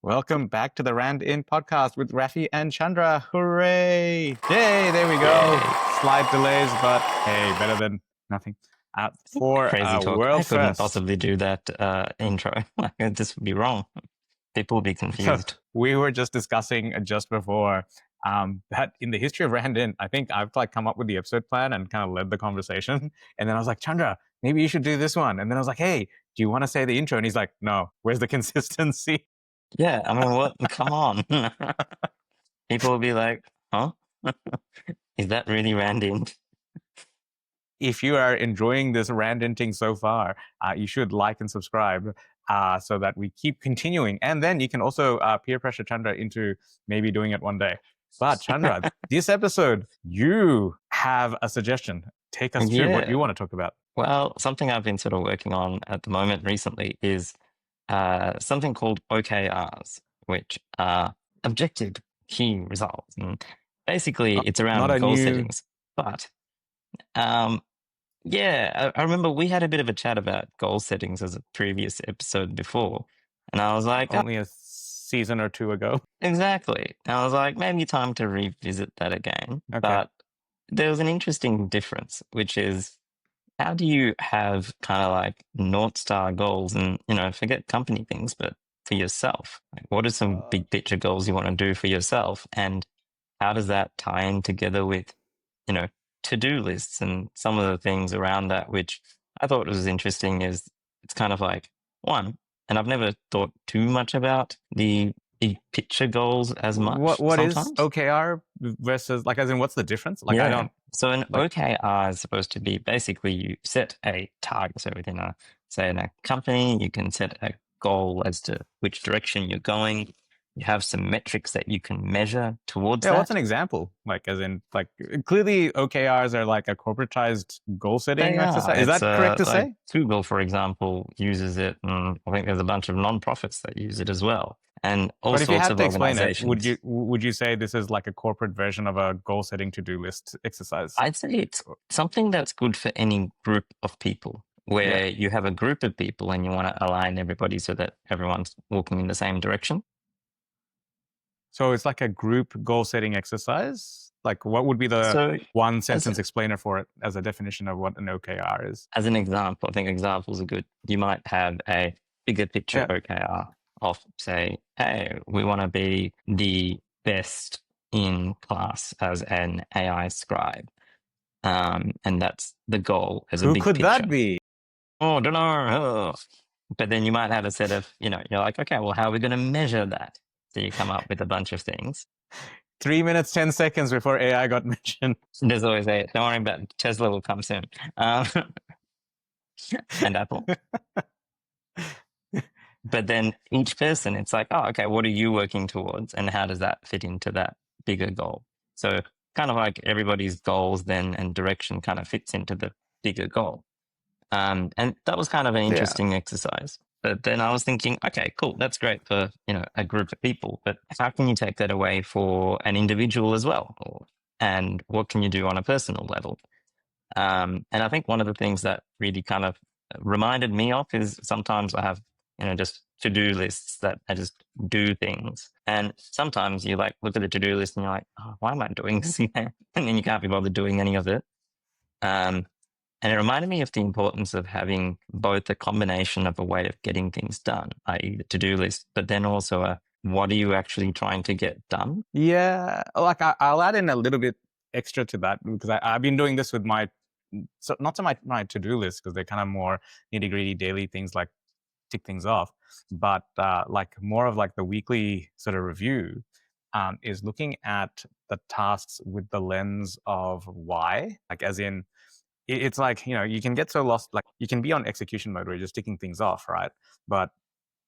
Welcome back to the randInt podcast with Raffy and Chandra. Hooray! Yay, there we go. Slight delays, but hey, better than nothing. For Crazy talk. world I couldn't first. possibly do that intro. This would be wrong. People would be So confused. we were just discussing just before that in the history of randInt, I think I've come up with the episode plan and kind of led the conversation. And then I was like, Chandra, maybe you should do this one. And then I was like, hey, do you want to say the intro? And he's like, no, where's the consistency? Yeah, I mean, what? Come on. People will be like, huh? Is that really randint? If you are enjoying this randinting so far, you should like and subscribe so that we keep continuing. And then you can also peer pressure Chandra into maybe doing it one day. But Chandra, this episode, you have a suggestion. Take us through what you want to talk about. Well, something I've been sort of working on at the moment recently is something called OKRs, which are objective key results. And basically, it's around goal settings. But yeah, I remember we had a bit of a chat about goal settings as a previous episode before. And I was like, only a season or two ago. Exactly. And I was like, maybe time to revisit that again. Okay. But there was an interesting difference, which is how do you have kind of like North Star goals and, forget company things, but for yourself? Like, what are some big picture goals you want to do for yourself? And how does that tie in together with, to-do lists and some of the things around that, which I thought was interesting is it's kind of like one, and I've never thought too much about the big picture goals as much. What is OKR versus as in what's the difference? I don't. So an OKR is supposed to be basically you set a target. So within in a company, you can set a goal as to which direction you're going. You have some metrics that you can measure towards that. What's an example? Clearly OKRs are a corporatized goal setting exercise. Is that correct to say? Google, for example, uses it, and I think there's a bunch of non-profits that use it as well. And all but if you sorts had of to explain it, organizations. would you say this is a corporate version of a goal setting to-do list exercise? I'd say it's something that's good for any group of people where you have a group of people and you want to align everybody so that everyone's walking in the same direction. So it's like a group goal setting exercise? What would be the one sentence explainer for it as a definition of what an OKR is? As an example, I think examples are good. You might have a bigger picture OKR of, say, hey, we want to be the best in class as an AI scribe. And that's the goal as a big picture. Who could that be? Oh, I don't know. But then you might have a set of, you're like, okay, well, how are we going to measure that? So you come up with a bunch of things. 3 minutes, 10 seconds before AI got mentioned. There's always don't worry about it. Tesla will come soon. And Apple. But then each person, it's like, oh, okay, what are you working towards? And how does that fit into that bigger goal? So kind of like everybody's goals then and direction kind of fits into the bigger goal. And that was kind of an interesting exercise. But then I was thinking, okay, cool, that's great for, a group of people, but how can you take that away for an individual as well? And what can you do on a personal level? And I think one of the things that really kind of reminded me of is sometimes I have, just to-do lists that I just do things. And sometimes you look at the to-do list and you're like, oh, why am I doing this here? And then you can't be bothered doing any of it. And it reminded me of the importance of having both a combination of a way of getting things done, i.e. the to-do list, but then also what are you actually trying to get done? Yeah, I'll add in a little bit extra to that because I've been doing this with my to-do list because they're kind of more nitty-gritty daily things like tick things off, but more of the weekly sort of review is looking at the tasks with the lens of why, as in, it's you can get so lost, you can be on execution mode where you're just ticking things off, right? But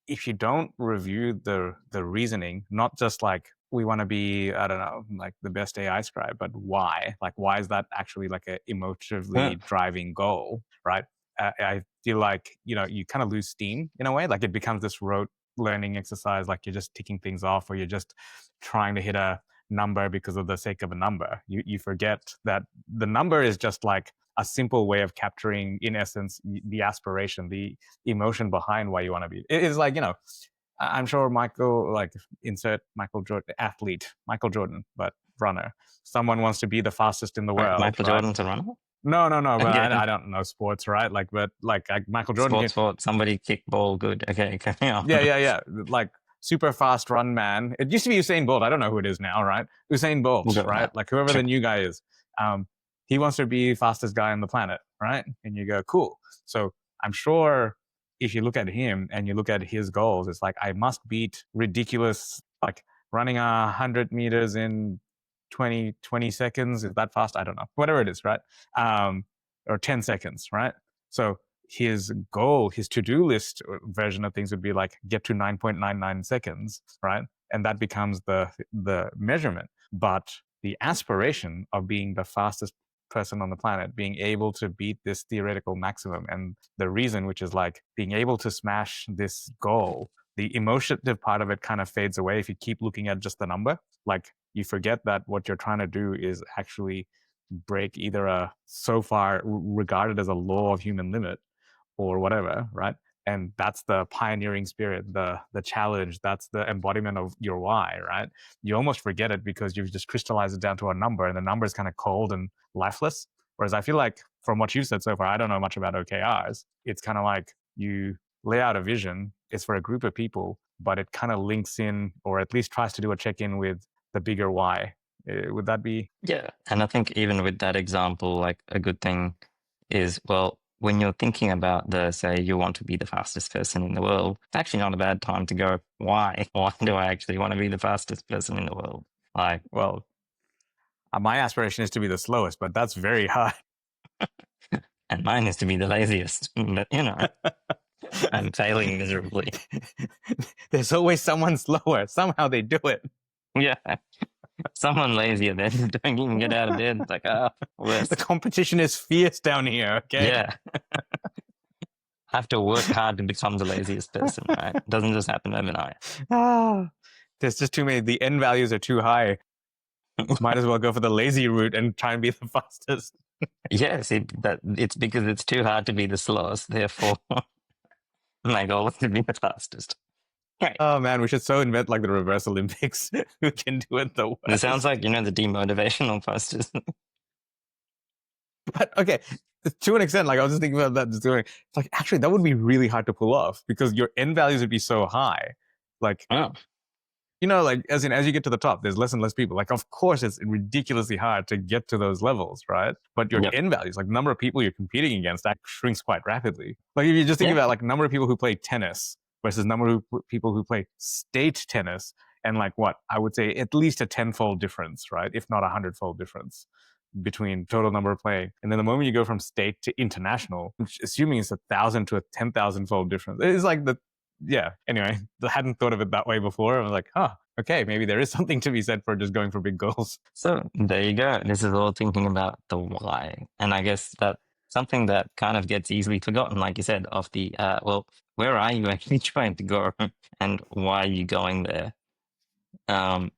if you don't review the reasoning, not just we want to be, I don't know, the best AI scribe, but why? Why is that actually a emotively driving goal, right? I feel you kind of lose steam in a way. It becomes this rote learning exercise, you're just ticking things off or you're just trying to hit a number because of the sake of a number. You forget that the number is just a simple way of capturing, in essence, the aspiration, the emotion behind why you want to be. It's I'm sure Michael, like insert Michael Jordan, athlete, Michael Jordan, but runner. Someone wants to be the fastest in the Wait, world, Michael right? Jordan's a runner? No, but Okay. I don't know sports, right? Like, but like Michael Jordan Sport. Somebody kick ball good. Okay, carry on. yeah. Like super fast run man. It used to be Usain Bolt. I don't know who it is now, right? Usain Bolt, We'll go with right? that. Like whoever Sure. the new guy is. He wants to be fastest guy on the planet, right? And you go, cool. So I'm sure if you look at him and you look at his goals, it's like I must beat ridiculous, like running 100 meters in 20 seconds. Is that fast? I don't know. Whatever it is, right? Or 10 seconds, right? So his goal, his to-do list version of things would be like get to 9.99 seconds, right? And that becomes the measurement. But the aspiration of being the fastest person on the planet, being able to beat this theoretical maximum, and the reason, which is like being able to smash this goal, the emotive part of it kind of fades away if you keep looking at just the number. Like you forget that what you're trying to do is actually break either a so far regarded as a law of human limit or whatever, right? And that's the pioneering spirit, the challenge. That's the embodiment of your why, right? You almost forget it because you've just crystallized it down to a number, and the number is kind of cold and lifeless. Whereas I feel like from what you've said so far, I don't know much about OKRs. It's kind of like you lay out a vision. It's for a group of people, but it kind of links in, or at least tries to do a check-in with the bigger why. Would that be? Yeah, and I think even with that example, like a good thing is, well, when you're thinking about say you want to be the fastest person in the world, it's actually not a bad time to go, why? Why do I actually want to be the fastest person in the world? Like, well, my aspiration is to be the slowest, but that's very hard. And mine is to be the laziest, but I'm failing miserably. There's always someone slower. Somehow they do it. Yeah. Someone lazier than don't even get out of bed. It's like, worse. The competition is fierce down here, okay? Yeah. Have to work hard to become the laziest person, right? It doesn't just happen overnight. There's just too many. The end values are too high. Might as well go for the lazy route and try and be the fastest. Yes, it's because it's too hard to be the slowest. Therefore, my goal is to be the fastest. Right. Oh man, we should so invent like the reverse Olympics. Who can do it the worst? It sounds like, the demotivational posters. But okay, to an extent, like I was just thinking about that. Just doing, it's like actually that would be really hard to pull off because your end values would be so high. Like, like as you get to the top, there's less and less people. Like, of course, it's ridiculously hard to get to those levels, right? But your end values, like number of people you're competing against, that shrinks quite rapidly. Like if you just think about like number of people who play tennis versus number of people who play state tennis, and like what I would say at least a 10-fold difference, right? If not 100-fold difference between total number of playing. And then the moment you go from state to international, assuming it's 1,000 to a 10,000-fold difference, it's like anyway, I hadn't thought of it that way before. I was like, okay, maybe there is something to be said for just going for big goals. So there you go. This is all thinking about the why. And I guess that something that kind of gets easily forgotten, like you said, of the, where are you actually trying to go and why are you going there? And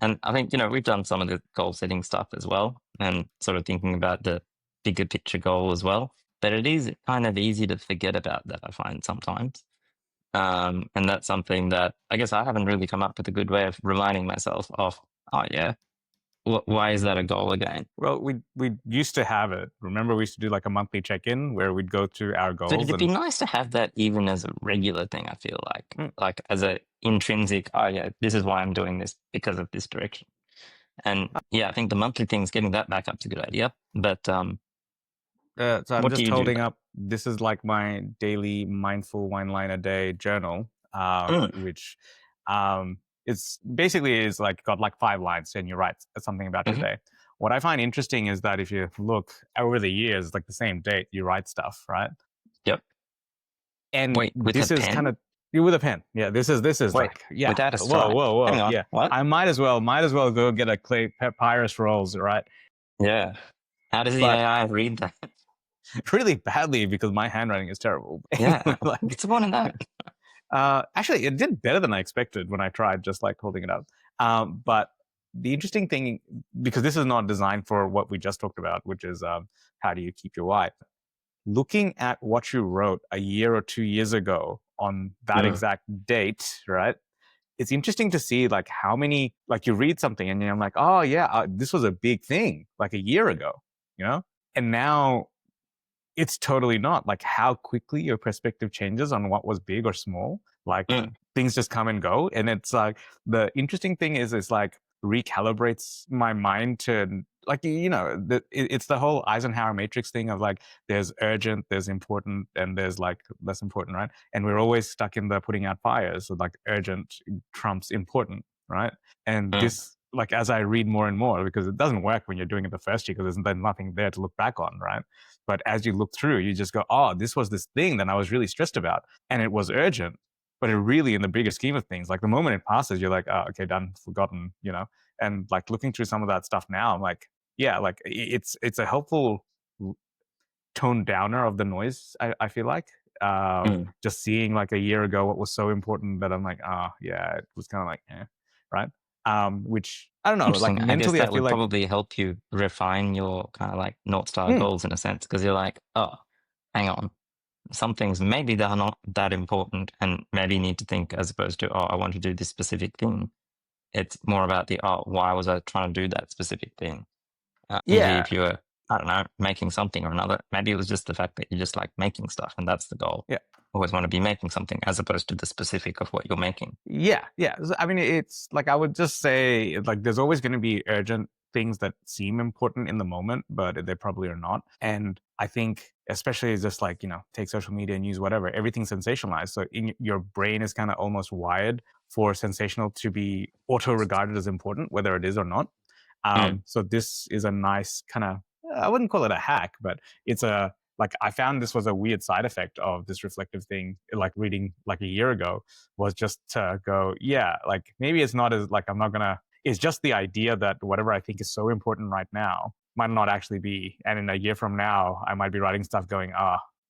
I think, we've done some of the goal setting stuff as well and sort of thinking about the bigger picture goal as well. But it is kind of easy to forget about that, I find sometimes. And that's something that I guess I haven't really come up with a good way of reminding myself of, why is that a goal again? Well, we used to have it. Remember, we used to do like a monthly check-in where we'd go through our goals. But it'd be nice to have that even as a regular thing, I feel like as a intrinsic, this is why I'm doing this because of this direction. And I think the monthly thing's getting that back up is a good idea. But so I'm just holding up. This is like my daily mindful one line a day journal, which it's basically is like got like 5 lines and you write something about your day. What I find interesting is that if you look over the years, like the same date, you write stuff, right? Yep. And wait, with this is kind of with a pen. Yeah, this is like without a stripe. Whoa. Hang on. Yeah, what? I might as well go get a clay papyrus rolls, right? Yeah. How does the AI read that? Really badly because my handwriting is terrible. Yeah, it's one of that. Actually, it did better than I expected when I tried just like holding it up. But the interesting thing, because this is not designed for what we just talked about, which is how do you keep your why? Looking at what you wrote a year or 2 years ago on that exact date, right? It's interesting to see like how many, like you read something and I'm like, oh yeah, this was a big thing like a year ago, you know? And now it's totally not. Like how quickly your perspective changes on what was big or small. Like things just come and go. And it's like the interesting thing is it's like recalibrates my mind to like, you know, it's the whole Eisenhower matrix thing of like there's urgent, there's important, and there's like less important, right? And we're always stuck in the putting out fires. So like urgent trumps important, right? And this, like as I read more and more, because it doesn't work when you're doing it the first year because there's nothing there to look back on, right? But as you look through, you just go, oh, this was this thing that I was really stressed about. And it was urgent. But it really, in the bigger scheme of things, like the moment it passes, you're like, oh, okay, done, forgotten, you know? And like looking through some of that stuff now, I'm like, yeah, like it's a helpful tone downer of the noise, I feel like. Just seeing like a year ago what was so important that I'm like, oh, yeah, it was kind of like, right? Which I don't know, like Interesting. I guess mentally, I that feel would like, probably help you refine your kind of like North Star goals in a sense, because you're like, oh, hang on. Some things maybe they're not that important and maybe you need to think as opposed to, oh, I want to do this specific thing. It's more about the, oh, why was I trying to do that specific thing? Maybe yeah, if you were, I don't know, making something or another, maybe it was just the fact that you just like making stuff and that's the goal. yeah. Always want to be making something as opposed to the specific of what you're making. Yeah, yeah. I mean, it's like I would just say, like, there's always going to be urgent things that seem important in the moment, but they probably are not. And I think, especially just like, you know, take social media, news, whatever, everything's sensationalized. So your brain is kind of almost wired for sensational to be auto regarded as important, whether it is or not. So this is a nice kind of, I wouldn't call it a hack, but it's a, like I found this was a weird side effect of this reflective thing, like reading like a year ago, was just to go, yeah, like maybe it's not as like I'm not gonna. It's just the idea that whatever I think is so important right now might not actually be, and in a year from now, I might be writing stuff going,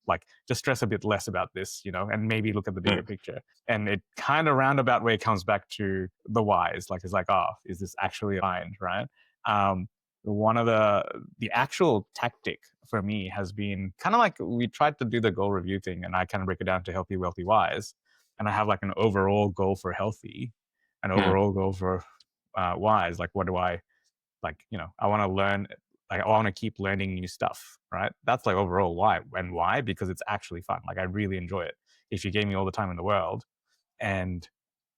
like just stress a bit less about this, you know, and maybe look at the bigger picture. And it kind of roundabout way comes back to the whys. Like it's like, oh, is this actually aligned, right? One of the actual tactic for me has been kind of like we tried to do the goal review thing, and I kind of break it down to healthy, wealthy, wise. And I have like an overall goal for healthy, an overall goal for wise. Like, what do I like? You know, I want to learn. Like, I want to keep learning new stuff, right? That's like overall why. And why? Because it's actually fun. Like, I really enjoy it. If you gave me all the time in the world and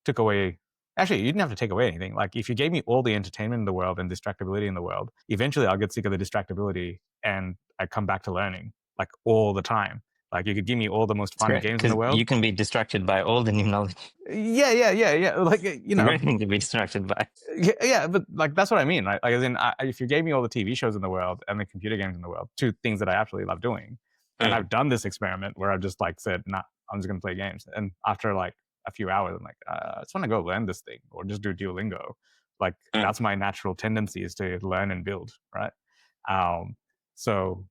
took away, actually, you didn't have to take away anything. Like, if you gave me all the entertainment in the world and distractibility in the world, eventually I'll get sick of the distractibility and I come back to learning like all the time. Like, you could give me all the most It's fun great games in the because world. you can be distracted by all the new knowledge. Yeah. Like, you know, Great thing to be distracted by. yeah, but like that's what I mean, right? Like, as in, if you gave me all the TV shows in the world and the computer games in the world, two things that I absolutely love doing, and I've done this experiment where I've just like said, nah, I'm just gonna play games, and after like a few hours, I'm like, I just want to go learn this thing or just do Duolingo. Like that's my natural tendency is to learn and build, right? So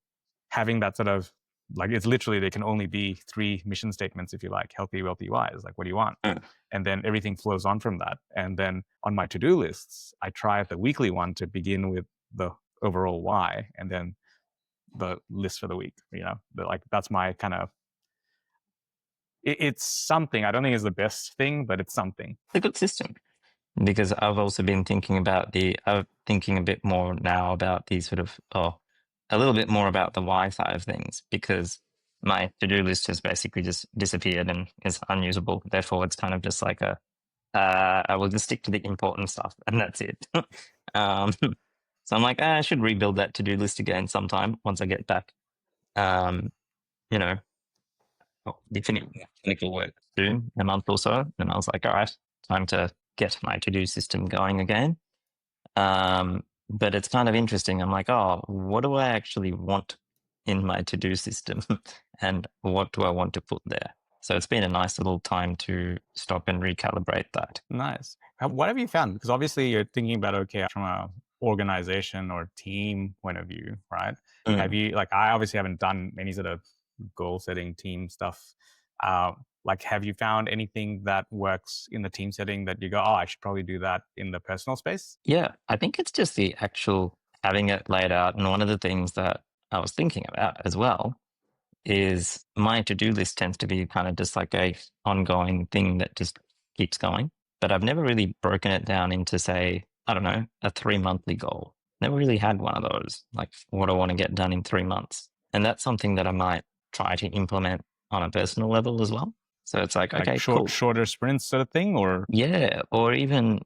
having that sort of like it's literally there can only be three mission statements if you like: healthy, wealthy, wise. Like, what do you want? And then everything flows on from that. And then on my to-do lists, I try the weekly one to begin with the overall why, and then the list for the week. You know, like that's my kind of. It's something. I don't think it's the best thing, but it's something. It's a good system because I've also been thinking about I'm thinking a bit more now about the sort of, a little bit more about the why side of things because my to-do list has basically just disappeared and is unusable. Therefore, it's kind of just like I will just stick to the important stuff and that's it. So I'm like, I should rebuild that to-do list again sometime once I get back. You know, definitely technical work soon, a month or so. And I was like, all right, time to get my to-do system going again. But it's kind of interesting. I'm like, oh, what do I actually want in my to-do system and what do I want to put there? So it's been a nice little time to stop and recalibrate that. Nice. What have you found? Because obviously you're thinking about OKR from a organization or team point of view, right? Have you like I obviously haven't done any sort of goal setting team stuff. Like, have you found anything that works in the team setting that you go, oh, I should probably do that in the personal space? Yeah, I think it's just the actual having it laid out. And one of the things that I was thinking about as well is my to-do list tends to be kind of just like a ongoing thing that just keeps going. But I've never really broken it down into, say, I don't know, a 3-monthly goal. Never really had one of those, like what I want to get done in 3 months. And that's something that I might try to implement on a personal level as well. So it's like okay, cool. Shorter sprints sort of thing, or yeah, or even,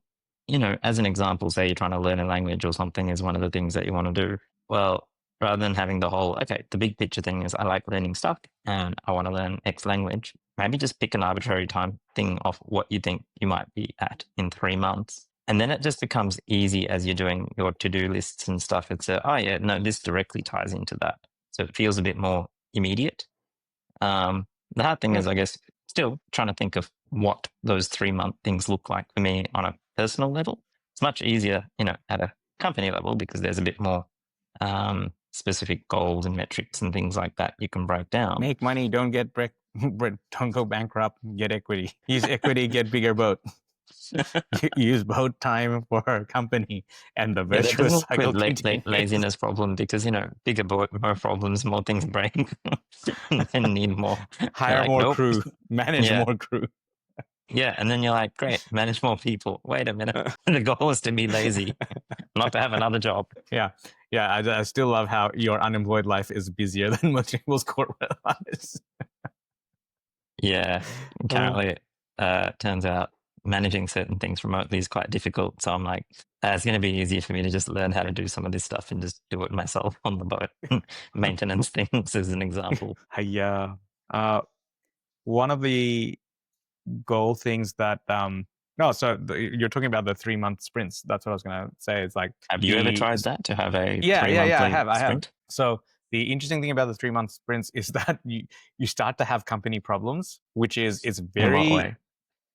as an example, say you're trying to learn a language or something is one of the things that you want to do. Well, rather than having the whole, okay, the big picture thing is I like learning stuff and I want to learn X language, maybe just pick an arbitrary time thing of what you think you might be at in 3 months. And then it just becomes easy as you're doing your to-do lists and stuff. It's oh yeah, no, this directly ties into that. So it feels a bit more immediate. The hard thing is, I guess, still trying to think of what those 3-month things look like for me on a personal level. It's much easier, at a company level because there's a bit more specific goals and metrics and things like that you can break down. Make money, don't don't go bankrupt, get equity. Use equity, get bigger boat. Use boat time for a company and the virtuous cycle. Laziness problem because bigger boat, more problems, more things break, and need more. Hire more crew, manage more crew. Yeah, and then you're like, great, manage more people. Wait a minute, the goal is to be lazy, not to have another job. Yeah. I still love how your unemployed life is busier than most people's corporate lives. Yeah, currently, turns out managing certain things remotely is quite difficult. So I'm like, it's going to be easier for me to just learn how to do some of this stuff and just do it myself on the boat. Maintenance things as an example. Yeah. One of the goal things that you're talking about the 3-month sprints. That's what I was going to say. It's like, have you ever tried that to have a 3-monthly I have. sprint? So the interesting thing about the 3-month sprints is that you start to have company problems, which is very. In what way?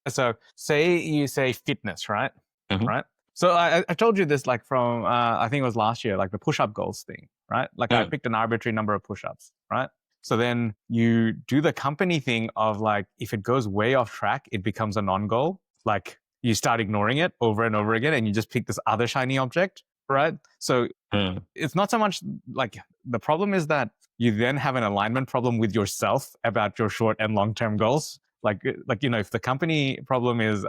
So say fitness, right? Mm-hmm. Right. So I told you this like from I think it was last year, like the push-up goals thing, right? Like I picked an arbitrary number of push-ups, right? So then you do the company thing of like, if it goes way off track, it becomes a non-goal. Like you start ignoring it over and over again and you just pick this other shiny object, right? So it's not so much like the problem is that you then have an alignment problem with yourself about your short and long-term goals. Like if the company problem is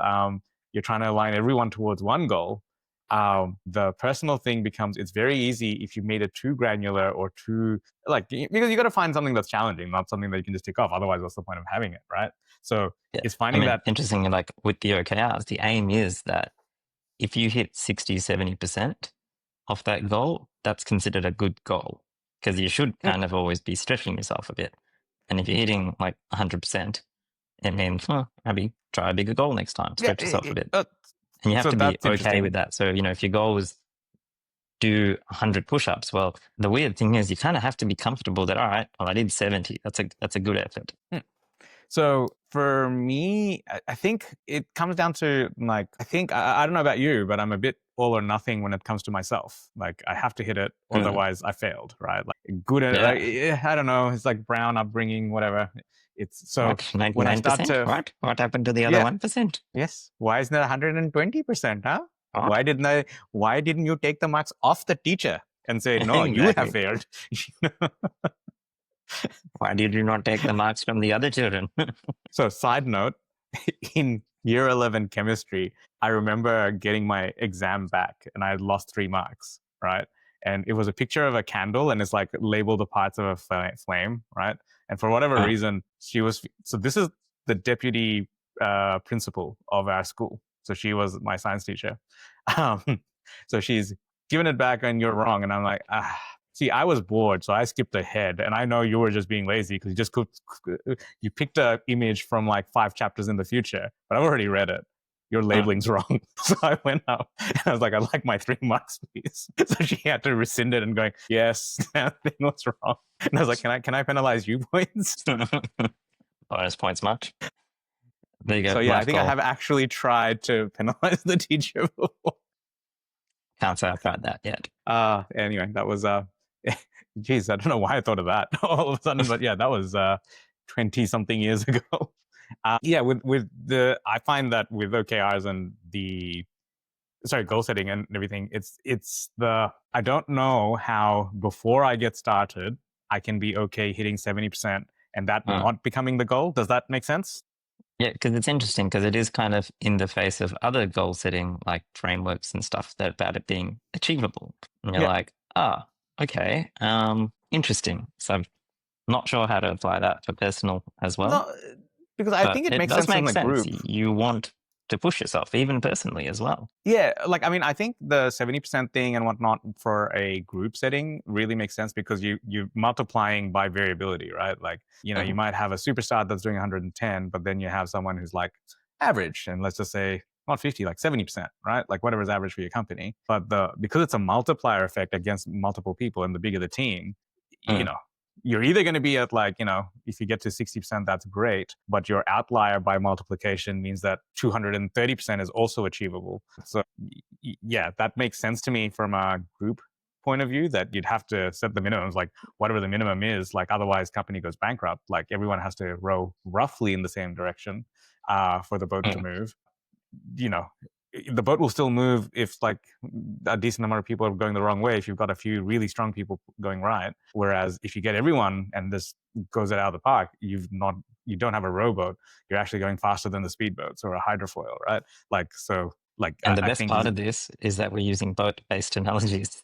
you're trying to align everyone towards one goal, the personal thing becomes, it's very easy if you made it too granular or too because you got to find something that's challenging, not something that you can just tick off. Otherwise, what's the point of having it, right? So it's finding that. Interestingly, like with the OKRs, the aim is that if you hit 60, 70% of that goal, that's considered a good goal because you should kind of always be stretching yourself a bit. And if you're hitting like 100%, it means, maybe try a bigger goal next time, stretch yourself a bit. And you have to be okay with that. So, if your goal is do 100 push-ups, well, the weird thing is you kind of have to be comfortable that, all right, well, I did 70. That's a good effort. So for me, I think it comes down to like, I don't know about you, but I'm a bit all or nothing when it comes to myself. Like I have to hit it, otherwise I failed, right? Like good at I don't know. It's like brown upbringing, whatever. It's so when I start to what happened to the other 1%? Yes. Why isn't it 120%? Huh? Why didn't you take the marks off the teacher and say no? Exactly. You have failed. Why did you not take the marks from the other children? So, side note, in year 11 chemistry, I remember getting my exam back and I had lost 3 marks, right? And it was a picture of a candle and it's like labeled the parts of a flame, right? And for whatever reason, so this is the deputy principal of our school. So she was my science teacher. So she's given it back and you're wrong. And I'm like, see, I was bored, so I skipped ahead. And I know you were just being lazy because you picked an image from like 5 chapters in the future, but I've already read it. Your labeling's wrong. So I went up and I was like, I'd like my 3 marks, please. So she had to rescind it and going, yes, that thing was wrong. And I was like, can I penalize you points? Bonus points much. There you go. So yeah, I think I have actually tried to penalize the teacher before. Can't say I've tried that yet. Anyway, that was geez, I don't know why I thought of that all of a sudden, but yeah, that was 20 something years ago. I find that with OKRs and goal setting and everything, I don't know how before I get started, I can be okay hitting 70% and that Mm. not becoming the goal. Does that make sense? Yeah, because it's interesting because it is kind of in the face of other goal setting like frameworks and stuff that about it being achievable. And you're Yeah. like, okay, interesting. So I'm not sure how to apply that for personal as well, No, because I but think it it makes does sense in make the sense. group. You want to push yourself, even personally as well. Yeah, like I mean, I think the 70% thing and whatnot for a group setting really makes sense because you're multiplying by variability, right? Like, you know, you Mm, might have a superstar that's doing 110, but then you have someone who's like average, and let's just say not 50, like 70%, right? Like whatever's average for your company. But because it's a multiplier effect against multiple people, and the bigger the team, you mm. know, you're either going to be at like, you know, if you get to 60%, that's great, but your outlier by multiplication means that 230% is also achievable. So yeah, that makes sense to me from a group point of view, that you'd have to set the minimums, like whatever the minimum is, like otherwise company goes bankrupt. Like everyone has to row roughly in the same direction for the boat to Mm. move. You know, the boat will still move if like a decent number of people are going the wrong way, if you've got a few really strong people going right. Whereas if you get everyone and this goes it out of the park, you don't have a rowboat, you're actually going faster than the speedboats or a hydrofoil, right? Like, so like And the I best think part of this is that we're using boat-based analogies,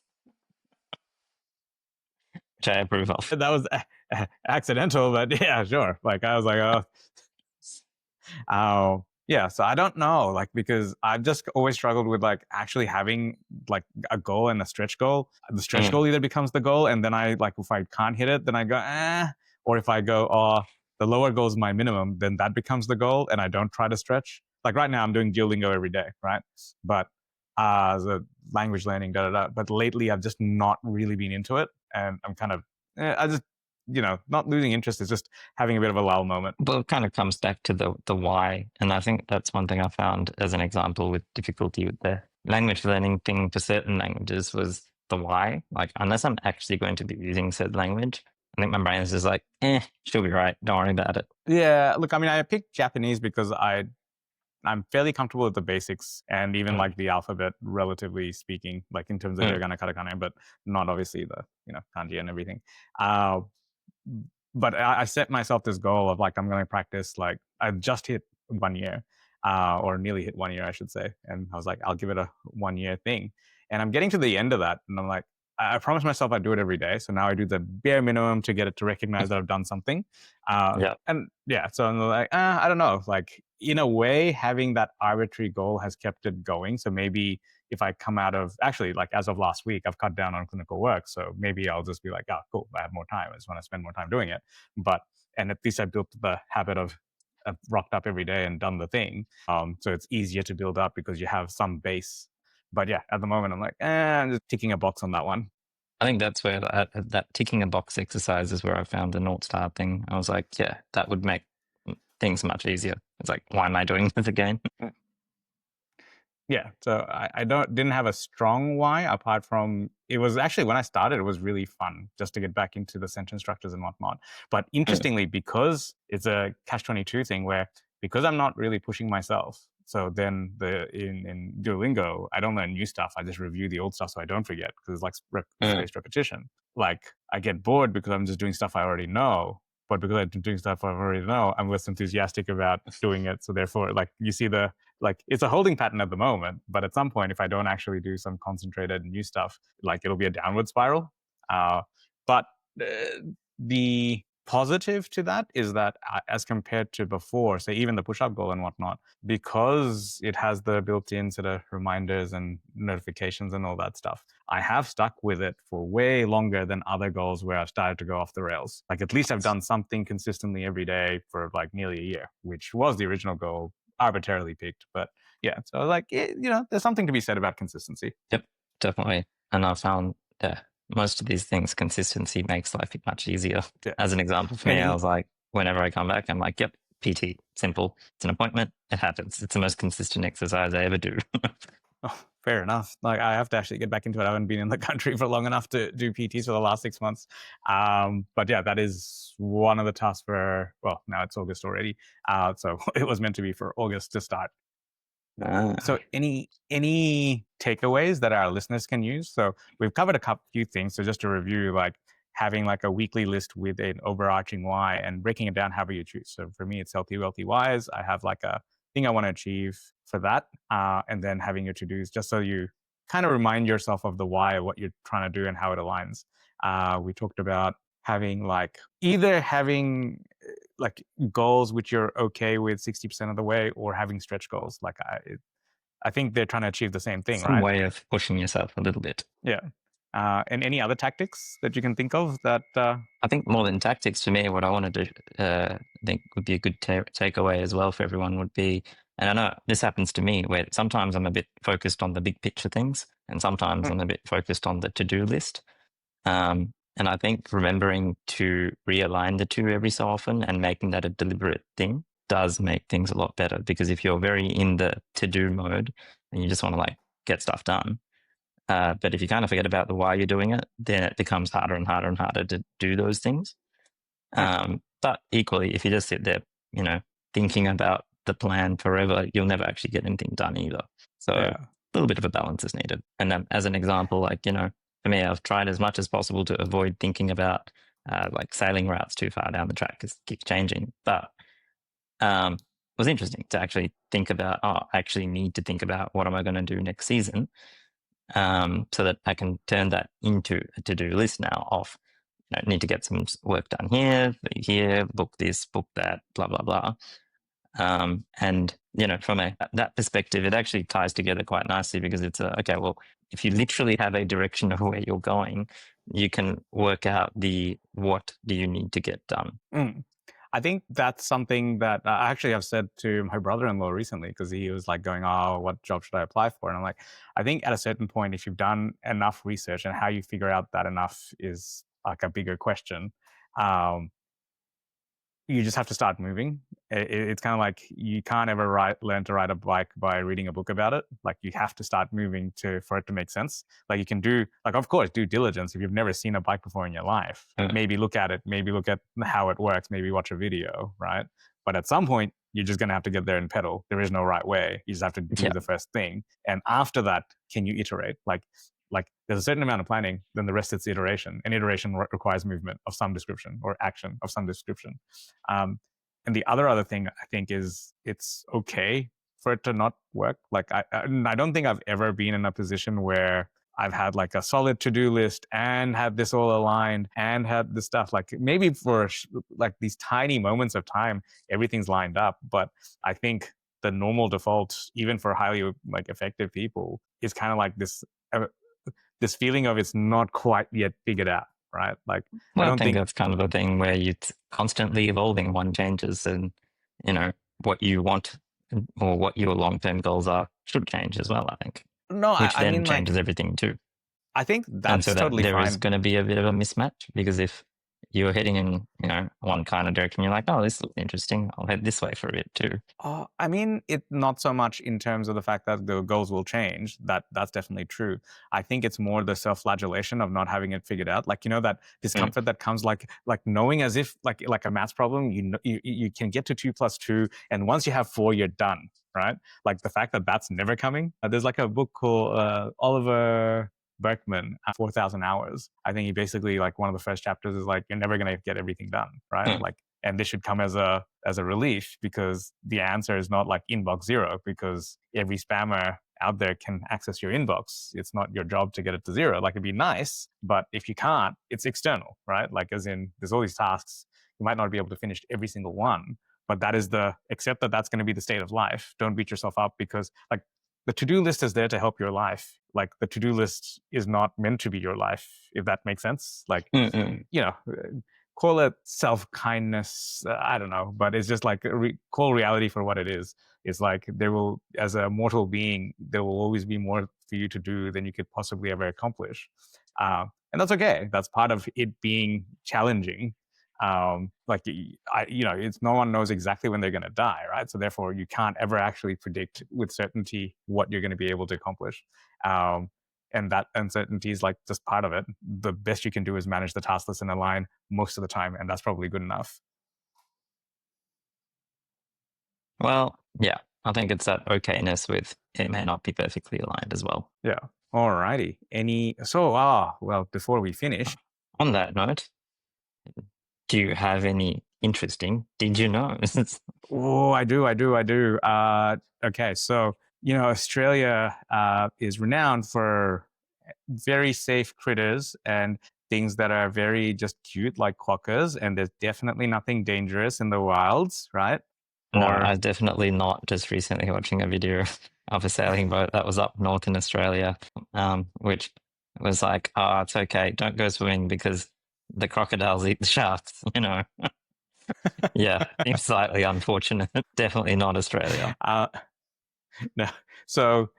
which I approve of. that was accidental, but yeah, sure. Like I was like, oh, yeah. So I don't know, like, because I've just always struggled with like actually having like a goal and a stretch goal. The stretch Mm. goal either becomes the goal, and then I like if I can't hit it, then I go or if I go the lower goal is my minimum, then that becomes the goal, and I don't try to stretch. Like right now, I'm doing Duolingo every day, right? But the language learning, da da da. But lately, I've just not really been into it, and I'm kind of I just not losing interest. Is just having a bit of a lull moment. Well, it kind of comes back to the why, and I think that's one thing I found as an example with difficulty with the language learning thing for certain languages was the why. Like, unless I'm actually going to be using said language, I think my brain is just like, she'll be right. Don't worry about it. Yeah, look, I mean, I picked Japanese because I'm fairly comfortable with the basics and even Mm, like the alphabet, relatively speaking, like in terms of mm, hiragana, katakana, but not obviously the kanji and everything. Uh, but I set myself this goal of like I'm going to practice. Like I just hit 1 year, or nearly hit 1 year, I should say, and I was like, I'll give it a 1 year thing, and I'm getting to the end of that, and I'm like, I promised myself I'd do it every day, so now I do the bare minimum to get it to recognize that I've done something, yeah. and yeah, so I'm like, I don't know, like in a way, having that arbitrary goal has kept it going. So maybe if I come out of actually like as of last week, I've cut down on clinical work. So maybe I'll just be like, oh, cool, I have more time. I just want to spend more time doing it. But and at least I built the habit of I've rocked up every day and done the thing. So it's easier to build up because you have some base. But yeah, at the moment I'm like, I'm just ticking a box on that one. I think that's where that ticking a box exercise is where I found the North Star thing. I was like, yeah, that would make things much easier. It's like, why am I doing this again? Yeah, so I didn't have a strong why apart from it was actually when I started, it was really fun just to get back into the sentence structures and whatnot. But Mm, interestingly, because it's a catch-22 thing where because I'm not really pushing myself, so then in Duolingo, I don't learn new stuff. I just review the old stuff so I don't forget because it's like mm, spaced repetition. Like I get bored because I'm just doing stuff I already know. But because I'm doing stuff I already know, I'm less enthusiastic about doing it. So therefore, like you see like it's a holding pattern at the moment, but at some point if I don't actually do some concentrated new stuff, like it'll be a downward spiral. But uh, the positive to that is that as compared to before, say even the push-up goal and whatnot, because it has the built-in sort of reminders and notifications and all that stuff, I have stuck with it for way longer than other goals where I've started to go off the rails. Like at least I've done something consistently every day for like nearly a year, which was the original goal, arbitrarily picked. But yeah, so like there's something to be said about consistency. yep, definitely. And I found, yeah, most of these things, consistency makes life much easier. Yeah. As an example for And me, I was like, whenever I come back, I'm like, yep, PT, simple. It's an appointment. It happens. It's the most consistent exercise I ever do. oh, fair enough. Like I have to actually get back into it. I haven't been in the country for long enough to do PTs for the last 6 months. But yeah, that is one of the tasks for. Well, now it's August already. So it was meant to be for August to start. So any takeaways that our listeners can use? So we've covered few things. So just to review, like having like a weekly list with an overarching why and breaking it down however you choose. So for me, it's healthy, wealthy, wise. I have like a thing I want to achieve for that, and then having your to-dos just so you kind of remind yourself of the why, what you're trying to do, and how it aligns. We talked about having like either having like goals which you're okay with 60% of the way, or having stretch goals. Like I think they're trying to achieve the same thing, Some right? way of pushing yourself a little bit. Yeah. And any other tactics that you can think of that? I think more than tactics for me, what I wanted to think would be a good takeaway as well for everyone would be, and I know this happens to me where sometimes I'm a bit focused on the big picture things, and sometimes I'm a bit focused on the to-do list. And I think remembering to realign the two every so often and making that a deliberate thing does make things a lot better. Because if you're very in the to-do mode and you just want to like get stuff done, but if you kind of forget about the why you're doing it, then it becomes harder and harder and harder to do those things. But equally, if you just sit there, thinking about the plan forever, you'll never actually get anything done either. So a little bit of a balance is needed. And as an example, like, for me, I've tried as much as possible to avoid thinking about like sailing routes too far down the track because it keeps changing. But it was interesting to actually think about, I actually need to think about what am I going to do next season, so that I can turn that into a to-do list now of, need to get some work done here, book this, book that, blah, blah, blah. And, from that perspective, it actually ties together quite nicely because it's okay, well, if you literally have a direction of where you're going, you can work out what do you need to get done. I think that's something that I actually have said to my brother-in-law recently, because he was like going, oh, what job should I apply for? And I'm like, I think at a certain point, if you've done enough research, and how you figure out that enough is like a bigger question, you just have to start moving. It's kind of like you can't ever learn to ride a bike by reading a book about it. Like you have to start moving for it to make sense. Like you can do, like, of course, due diligence. If you've never seen a bike before in your life, maybe look at it, maybe look at how it works, maybe watch a video, right? But at some point, you're just going to have to get there and pedal. There is no right way. You just have to do the first thing. And after that, can you iterate? Like there's a certain amount of planning, then the rest is iteration. And iteration requires movement of some description or action of some description. And the other thing I think is it's okay for it to not work. Like I don't think I've ever been in a position where I've had like a solid to-do list and had this all aligned and had this stuff. Like maybe for like these tiny moments of time, everything's lined up. But I think the normal default, even for highly like effective people, is kind of like this feeling of it's not quite yet figured out, right? Like, well, I I don't think think that's kind of a thing where you're constantly evolving. One changes, and what you want or what your long-term goals are should change as well. I think, no, which I then mean, changes like, everything too. I think And so that's that totally there is fine. going to be a bit of a mismatch because if you're heading in, one kind of direction, you're like, oh, this looks interesting. I'll head this way for a bit too. I mean, it not so much in terms of the fact that the goals will change. That's definitely true. I think it's more the self-flagellation of not having it figured out. Like, that discomfort that comes like knowing as if like a maths problem, you can get to 2 + 2, and once you have 4, you're done, right? Like the fact that that's never coming. There's like a book called Oliver Berkman, 4,000 Hours. I think he basically, like, one of the first chapters is like, you're never going to get everything done, right? Like, and this should come as a relief, because the answer is not like inbox 0, because every spammer out there can access your inbox. It's not your job to get it to 0. Like, it'd be nice, but if you can't, it's external, right? Like, as in, there's all these tasks. You might not be able to finish every single one, but accept that that's going to be the state of life. Don't beat yourself up, because like the to-do list is there to help your life. Like the to-do list is not meant to be your life, if that makes sense. Like, call it self-kindness. I don't know, but it's just like call reality for what it is. It's like as a mortal being, there will always be more for you to do than you could possibly ever accomplish. And that's okay. That's part of it being challenging. It's no one knows exactly when they're going to die, right? So therefore, you can't ever actually predict with certainty what you're going to be able to accomplish. And that uncertainty is like just part of it. The best you can do is manage the task list and align most of the time, and that's probably good enough. Well, yeah, I think it's that okayness with it may not be perfectly aligned as well. Yeah. Alrighty. Before we finish, On that note, do you have any interesting did you know? Oh, I do. Okay, so Australia is renowned for very safe critters and things that are very just cute, like quokkas, and there's definitely nothing dangerous in the wilds, right? No, Or I definitely not. Just recently watching a video of a sailing boat that was up north in Australia, which was like, oh, it's okay, don't go swimming because the crocodiles eat the sharks, you know. Yeah, seems slightly unfortunate. Definitely not Australia. no. So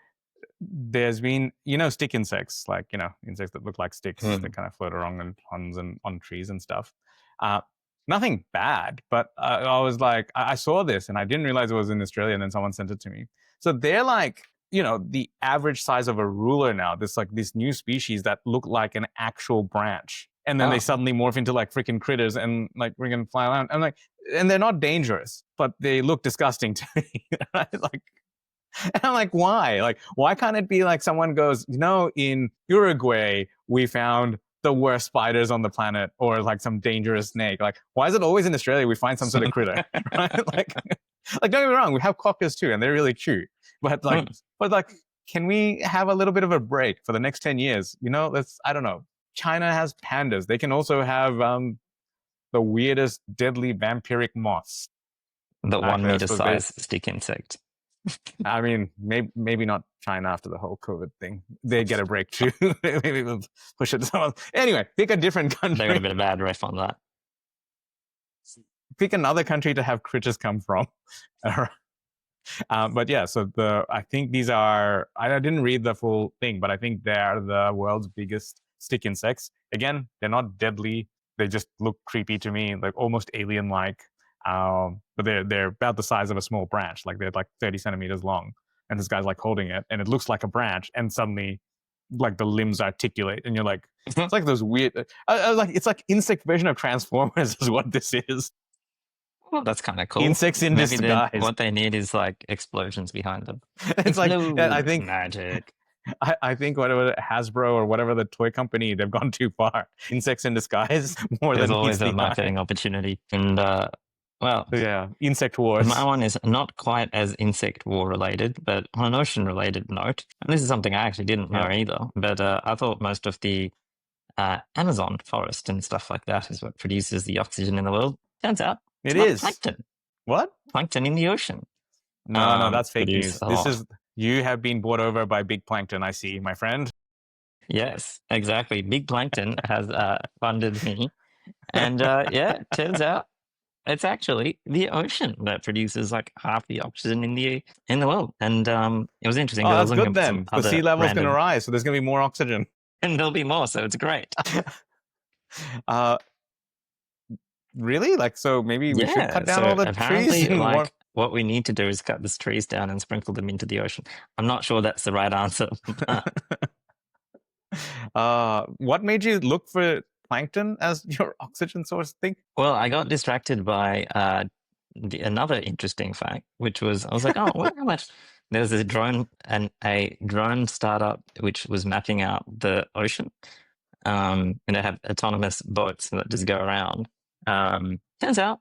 there's been stick insects, like insects that look like sticks that kind of float around in ponds and on trees and stuff. uh Nothing bad, but I was like, I saw this and I didn't realize it was in Australia, and then someone sent it to me. So they're like the average size of a ruler now. This new species that look like an actual branch, and then they suddenly morph into like freaking critters and like we're gonna fly around. I'm like, and they're not dangerous, but they look disgusting to me. Right? Like, and I'm like, why? Like, why can't it be like someone goes, in Uruguay, we found the worst spiders on the planet, or like some dangerous snake? Like, why is it always in Australia we find some sort of critter? Right? Like, don't get me wrong, we have quokkas too, and they're really cute. But like, can we have a little bit of a break for the next 10 years? I don't know. China has pandas. They can also have the weirdest, deadly vampiric moths. The 1 Actually, I meter suppose size stick insect. I mean, maybe not China after the whole COVID thing. They get a break too. Maybe we'll push it to someone else. Anyway, pick a different They got a country. bit of bad ref on that. Pick another country to have critters come from. But yeah, so I think these are. I didn't read the full thing, but I think they are the world's biggest stick insects. Again, they're not deadly. They just look creepy to me, like almost alien-like. But they're about the size of a small branch. Like they're like 30 centimeters long, and this guy's like holding it, and it looks like a branch, and suddenly, like the limbs articulate, and you're like, it's like those weird, like it's like insect version of Transformers is what this is. Well, that's kind of cool. Insects in Maybe disguise. what they need is like explosions behind them. It's like, I think magic. I think whatever Hasbro or whatever the toy company, they've gone too far. Insects in disguise more There's than always meets a the eye. marketing opportunity. And well, Yeah, insect wars. my one is not quite as insect war related, but on an ocean related note. And this is something I actually didn't know either. But I thought most of the Amazon forest and stuff like that is what produces the oxygen in the world. Turns out It not is. plankton. What? Plankton in the ocean. No, that's fake news. This is, you have been bought over by big plankton, I see, my friend. Yes, exactly. Big plankton has funded me. And yeah, it turns out it's actually the ocean that produces like half the oxygen in the world. And it was interesting. Oh, I was that's looking good up some then. The other sea level's going to random, rise, so there's going to be more oxygen. and there'll be more, so it's great. Really? Like, so maybe we should cut down so all the apparently, trees? like, what we need to do is cut these trees down and sprinkle them into the ocean. I'm not sure that's the right answer. What made you look for plankton as your oxygen source thing? Well, I got distracted by another interesting fact, which was I was like, oh, wonder how much. There's a drone and a drone startup which was mapping out the ocean, and they have autonomous boats that just go around. Turns out,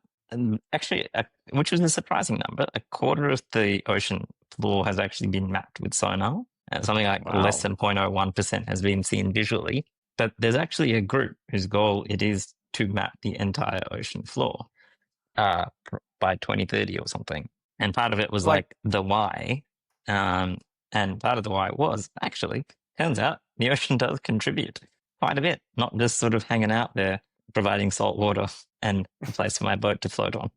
actually, which was a surprising number, a quarter of the ocean floor has actually been mapped with sonar. Something like less than 0.01% has been seen visually. But there's actually a group whose goal it is to map the entire ocean floor by 2030 or something. And part of it was like the why. And part of the why was actually, turns out the ocean does contribute quite a bit, not just sort of hanging out there, providing salt water and a place for my boat to float on.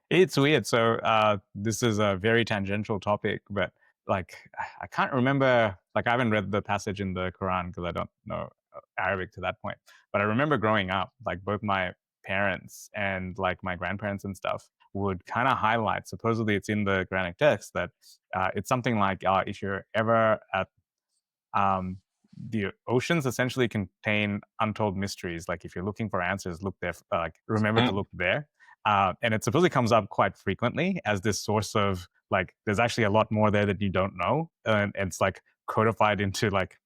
It's weird. So this is a very tangential topic, but like I can't remember, like I haven't read the passage in the Quran because I don't know Arabic to that point. But I remember growing up, like both my parents and like my grandparents and stuff would kind of highlight, supposedly it's in the Quranic text, that it's something like if you're ever at the oceans essentially contain untold mysteries. Like if you're looking for answers, look there. Like remember to look there. And it supposedly comes up quite frequently as this source of like, there's actually a lot more there that you don't know, and it's like codified into like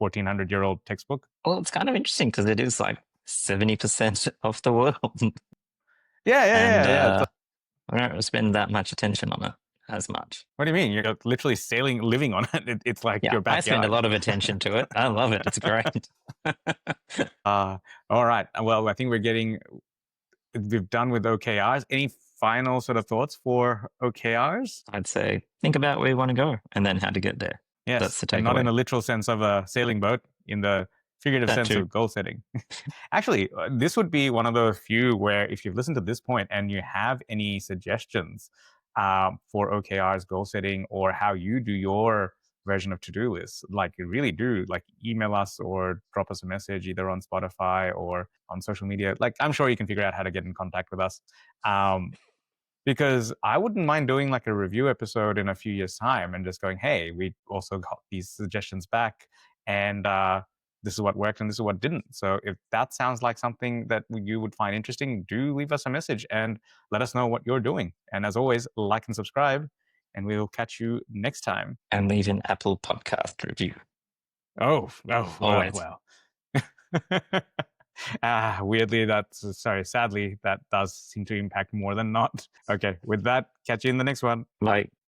1400-year-old textbook. Well, it's kind of interesting because it is like 70% of the world. And Yeah. I don't spend that much attention on it as much. What do you mean? You're literally living on it. It's like Yeah, your backyard. I spend a lot of attention to it. I love it. It's great. All right. Well, I think we've done with OKRs. Any final sort of thoughts for OKRs? I'd say think about where you want to go and then how to get there. Yes, that's the takeaway. And not in the literal sense of a sailing boat, in the figurative sense of goal setting. Actually, this would be one of the few where if you've listened to this point and you have any suggestions for OKRs, goal setting, or how you do your version of to-do lists, like you really do, like email us or drop us a message either on Spotify or on social media. Like I'm sure you can figure out how to get in contact with us. Because I wouldn't mind doing like a review episode in a few years' time and just going, hey, we also got these suggestions back and this is what worked and this is what didn't. So if that sounds like something that you would find interesting, do leave us a message and let us know what you're doing. And as always, like and subscribe, and we'll catch you next time. And leave an Apple podcast review. Oh, always. Well. Sadly, that does seem to impact more than not. Okay, with that, catch you in the next one. Bye.